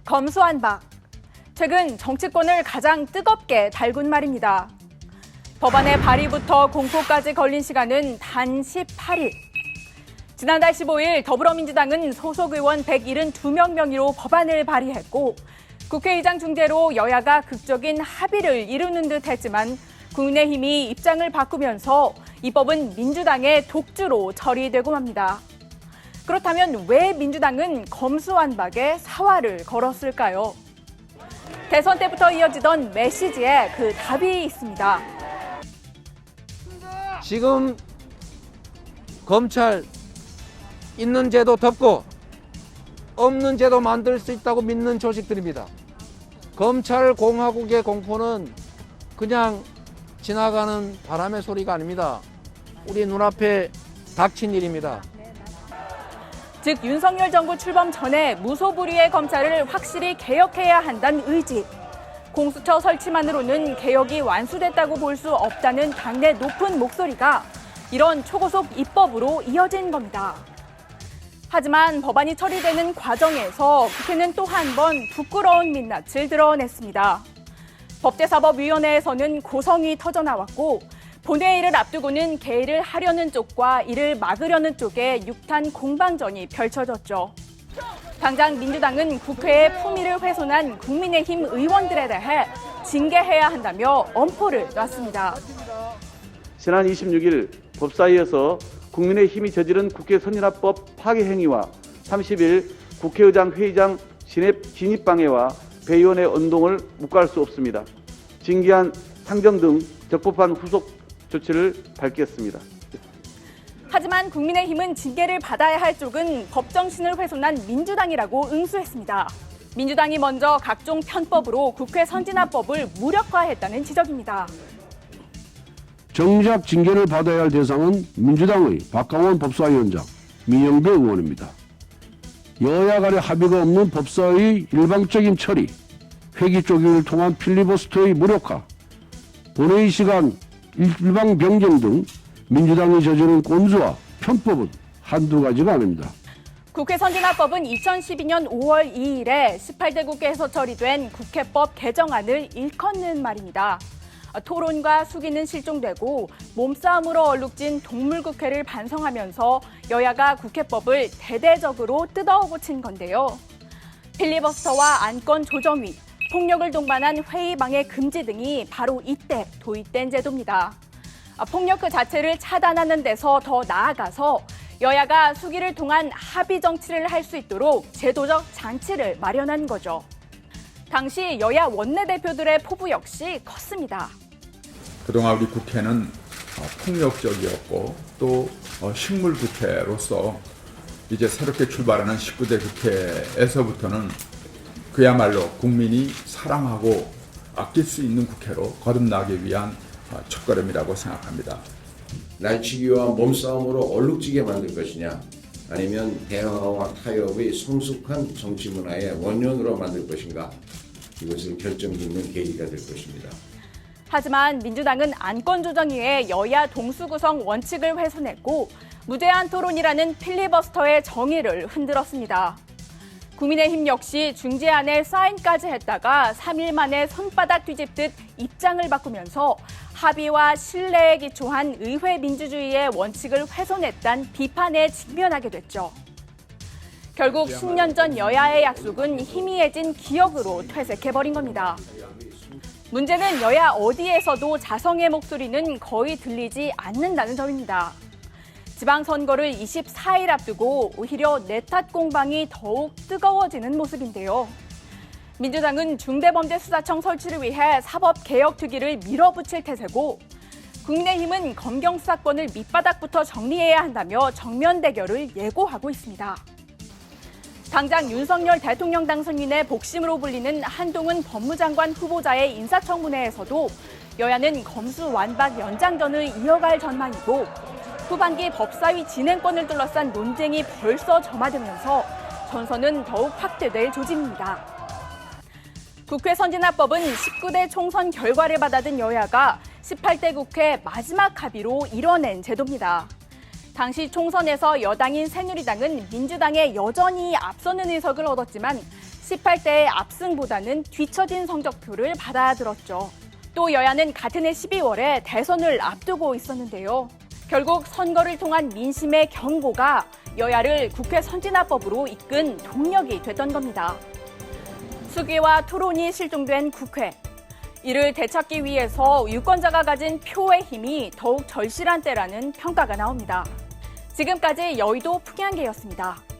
검수완박. 최근 정치권을 가장 뜨겁게 달군 말입니다. 법안의 발의부터 공포까지 걸린 시간은 단 18일. 지난달 15일 더불어민주당은 소속 의원 172명 명의로 법안을 발의했고 국회의장 중재로 여야가 극적인 합의를 이루는 듯 했지만 국민의힘이 입장을 바꾸면서 이 법은 민주당의 독주로 처리되고 맙니다. 그렇다면 왜 민주당은 검수완박에 사활을 걸었을까요? 대선 때부터 이어지던 메시지에 그 답이 있습니다. 지금 검찰 있는 제도 덮고 없는 제도 만들 수 있다고 믿는 조직들입니다. 검찰 공화국의 공포는 그냥 지나가는 바람의 소리가 아닙니다. 우리 눈앞에 닥친 일입니다. 즉 윤석열 정부 출범 전에 무소불위의 검찰을 확실히 개혁해야 한다는 의지. 공수처 설치만으로는 개혁이 완수됐다고 볼 수 없다는 당내 높은 목소리가 이런 초고속 입법으로 이어진 겁니다. 하지만 법안이 처리되는 과정에서 국회는 또 한 번 부끄러운 민낯을 드러냈습니다. 법제사법위원회에서는 고성이 터져나왔고 본회의를 앞두고는 개의를 하려는 쪽과 이를 막으려는 쪽의 육탄 공방전이 펼쳐졌죠. 당장 민주당은 국회의 품위를 훼손한 국민의힘 의원들에 대해 징계해야 한다며 엄포를 놨습니다. 지난 26일 법사위에서 국민의힘이 저지른 국회 선진화법 파괴 행위와 30일 국회의장 회의장 진입방해와 배의원의 언동을 묵과할 수 없습니다. 징계안 상정 등 적법한 후속 조치를 밝혔습니다. 하지만 국민의힘은 징계를 받아야 할 쪽은 법정신을 훼손한 민주당이라고 응수했습니다. 민주당이 먼저 각종 편법으로 국회 선진화법을 무력화했다는 지적입니다. 정작 징계를 받아야 할 대상은 민주당의 박강원 법사위원장, 민영배 의원입니다. 여야 간의 합의가 없는 법사위 일방적인 처리, 회기 쪼개기를 통한 필리버스터의 무력화, 본회의 시간 일방 변경 등 민주당이 저지른 꼼수와 편법은 한두 가지가 아닙니다. 국회 선진화법은 2012년 5월 2일에 18대 국회에서 처리된 국회법 개정안을 일컫는 말입니다. 토론과 수기는 실종되고 몸싸움으로 얼룩진 동물국회를 반성하면서 여야가 국회법을 대대적으로 뜯어고친 건데요. 필리버스터와 안건 조정위, 폭력을 동반한 회의 방해 금지 등이 바로 이때 도입된 제도입니다. 폭력 그 자체를 차단하는 데서 더 나아가서 여야가 수기를 통한 합의 정치를 할 수 있도록 제도적 장치를 마련한 거죠. 당시 여야 원내대표들의 포부 역시 컸습니다. 그동안 우리 국회는 폭력적이었고 또 식물국회로서 이제 새롭게 출발하는 19대 국회에서부터는 그야말로 국민이 사랑하고 아낄 수 있는 국회로 거듭나기 위한 첫걸음이라고 생각합니다. 날치기와 몸싸움으로 얼룩지게 만들 것이냐 아니면 대화와 타협의 성숙한 정치 문화의 원년으로 만들 것인가 이것을 결정짓는 계기가 될 것입니다. 하지만 민주당은 안건조정위의 여야 동수구성 원칙을 훼손했고 무제한 토론이라는 필리버스터의 정의를 흔들었습니다. 국민의힘 역시 중재안에 사인까지 했다가 3일 만에 손바닥 뒤집듯 입장을 바꾸면서 합의와 신뢰에 기초한 의회 민주주의의 원칙을 훼손했다는 비판에 직면하게 됐죠. 결국 10년 전 여야의 약속은 희미해진 기억으로 퇴색해버린 겁니다. 문제는 여야 어디에서도 자성의 목소리는 거의 들리지 않는다는 점입니다. 지방선거를 24일 앞두고 오히려 내탓 공방이 더욱 뜨거워지는 모습인데요. 민주당은 중대범죄수사청 설치를 위해 사법개혁특위를 밀어붙일 태세고 국민의힘은 검경 수사권을 밑바닥부터 정리해야 한다며 정면 대결을 예고하고 있습니다. 당장 윤석열 대통령 당선인의 복심으로 불리는 한동훈 법무장관 후보자의 인사청문회에서도 여야는 검수완박 연장전을 이어갈 전망이고 후반기 법사위 진행권을 둘러싼 논쟁이 벌써 점화되면서 전선은 더욱 확대될 조짐입니다. 국회 선진화법은 19대 총선 결과를 받아든 여야가 18대 국회 마지막 합의로 이뤄낸 제도입니다. 당시 총선에서 여당인 새누리당은 민주당에 여전히 앞서는 의석을 얻었지만 18대의 압승보다는 뒤처진 성적표를 받아들었죠. 또 여야는 같은 해 12월에 대선을 앞두고 있었는데요. 결국 선거를 통한 민심의 경고가 여야를 국회 선진화법으로 이끈 동력이 됐던 겁니다. 수기와 토론이 실종된 국회. 이를 되찾기 위해서 유권자가 가진 표의 힘이 더욱 절실한 때라는 평가가 나옵니다. 지금까지 여의도 풍양계였습니다.